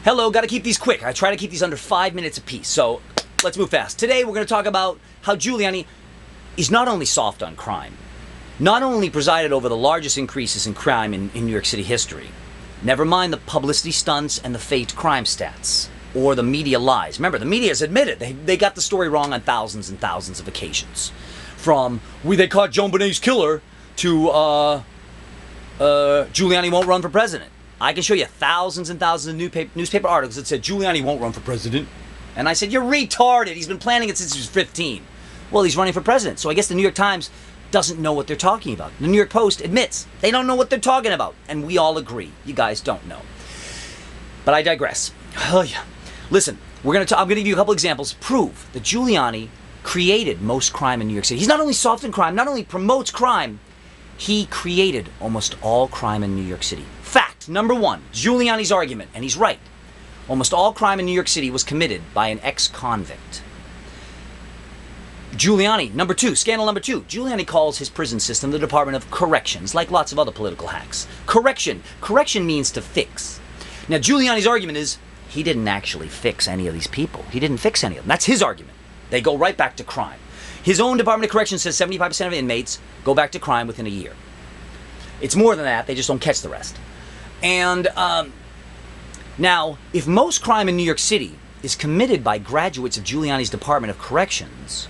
Hello, got to keep these quick. I try to keep these under 5 minutes apiece, so let's move fast. Today we're going to talk about how Giuliani is not only soft on crime, not only presided over the largest increases in crime in New York City history, never mind the publicity stunts and the faked crime stats, or the media lies. Remember, the media has admitted they got the story wrong on thousands and thousands of occasions. From, they caught Joan Benet's killer, to Giuliani won't run for president. I can show you thousands and thousands of newspaper articles that said Giuliani won't run for president. And I said, you're retarded. He's been planning it since he was 15. Well, he's running for president. So I guess the New York Times doesn't know what they're talking about. The New York Post admits they don't know what they're talking about. And we all agree. You guys don't know. But I digress. Oh, yeah. Listen, I'm going to give you a couple examples to prove that Giuliani created most crime in New York City. He's not only soft in crime, not only promotes crime, he created almost all crime in New York City. Fact number one, Giuliani's argument, and he's right. Almost all crime in New York City was committed by an ex-convict. Giuliani, number two, scandal number two. Giuliani calls his prison system the Department of Corrections, like lots of other political hacks. Correction means to fix. Now, Giuliani's argument is he didn't actually fix any of these people. He didn't fix any of them. That's his argument. They go right back to crime. His own Department of Corrections says 75% of inmates go back to crime within a year. It's more than that. They just don't catch the rest. And now, if most crime in New York City is committed by graduates of Giuliani's Department of Corrections,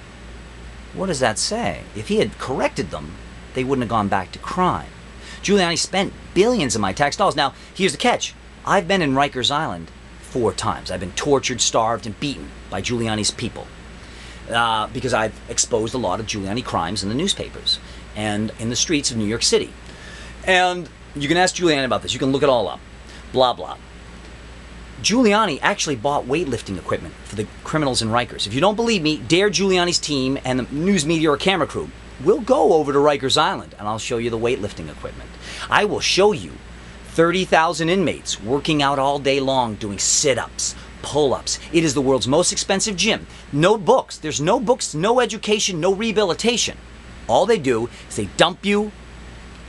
what does that say? If he had corrected them, they wouldn't have gone back to crime. Giuliani spent billions of my tax dollars. Now, here's the catch. I've been in Rikers Island 4 times. I've been tortured, starved, and beaten by Giuliani's people. Because I've exposed a lot of Giuliani crimes in the newspapers and in the streets of New York City. And you can ask Giuliani about this. You can look it all up. Blah, blah. Giuliani actually bought weightlifting equipment for the criminals in Rikers. If you don't believe me, dare Giuliani's team and the news media or camera crew. We'll go over to Rikers Island and I'll show you the weightlifting equipment. I will show you 30,000 inmates working out all day long doing sit-ups, pull-ups. It is the world's most expensive gym. No books. There's no books, no education, no rehabilitation. All they do is they dump you,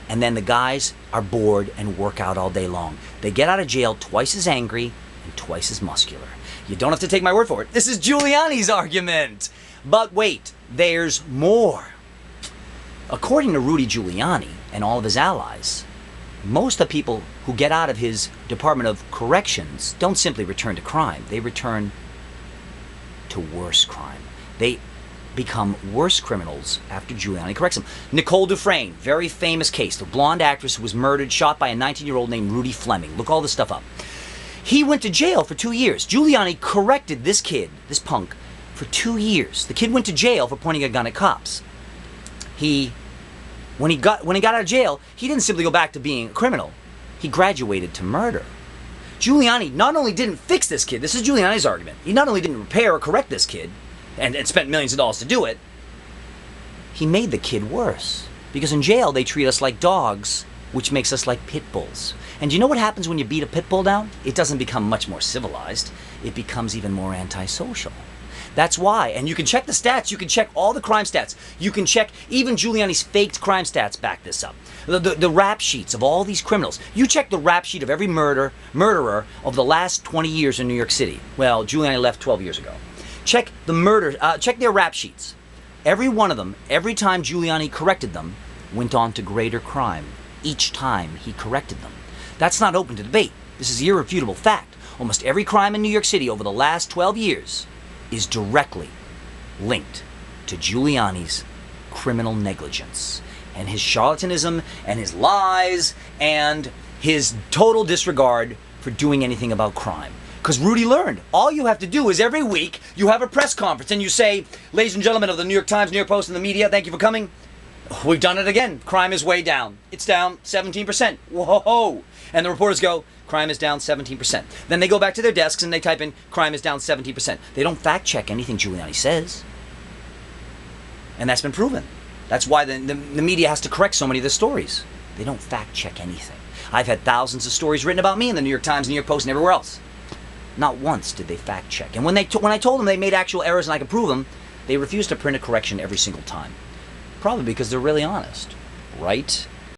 and then the guys are bored and work out all day long. They get out of jail twice as angry and twice as muscular. You don't have to take my word for it. This is Giuliani's argument. But wait, there's more. According to Rudy Giuliani and all of his allies, most of the people who get out of his Department of Corrections don't simply return to crime. They return to worse crime. They become worse criminals after Giuliani corrects them. Nicole Dufresne, very famous case. The blonde actress who was murdered, shot by a 19-year-old named Rudy Fleming. Look all this stuff up. He went to jail for 2 years. Giuliani corrected this kid, this punk, for 2 years. The kid went to jail for pointing a gun at cops. When he got out of jail, he didn't simply go back to being a criminal. He graduated to murder. Giuliani not only didn't fix this kid, this is Giuliani's argument, he not only didn't repair or correct this kid, and spent millions of dollars to do it, he made the kid worse. Because in jail, they treat us like dogs, which makes us like pit bulls. And do you know what happens when you beat a pit bull down? It doesn't become much more civilized. It becomes even more antisocial. That's why. And you can check the stats. You can check all the crime stats. You can check even Giuliani's faked crime stats back this up. The rap sheets of all these criminals. You check the rap sheet of every murderer of the last 20 years in New York City. Well, Giuliani left 12 years ago. Check check their rap sheets. Every one of them, every time Giuliani corrected them, went on to greater crime. Each time he corrected them. That's not open to debate. This is irrefutable fact. Almost every crime in New York City over the last 12 years is directly linked to Giuliani's criminal negligence and his charlatanism and his lies and his total disregard for doing anything about crime. Because Rudy learned, all you have to do is every week you have a press conference and you say, ladies and gentlemen of the New York Times, New York Post, and the media, thank you for coming. We've done it again. Crime is way down. It's down 17%. Whoa! And the reporters go, crime is down 17%. Then they go back to their desks and they type in, crime is down 17%. They don't fact check anything Giuliani says. And that's been proven. That's why the media has to correct so many of the stories. They don't fact check anything. I've had thousands of stories written about me in the New York Times, New York Post, and everywhere else. Not once did they fact check. And when I told them they made actual errors and I could prove them, they refused to print a correction every single time. Probably because they're really honest. Right?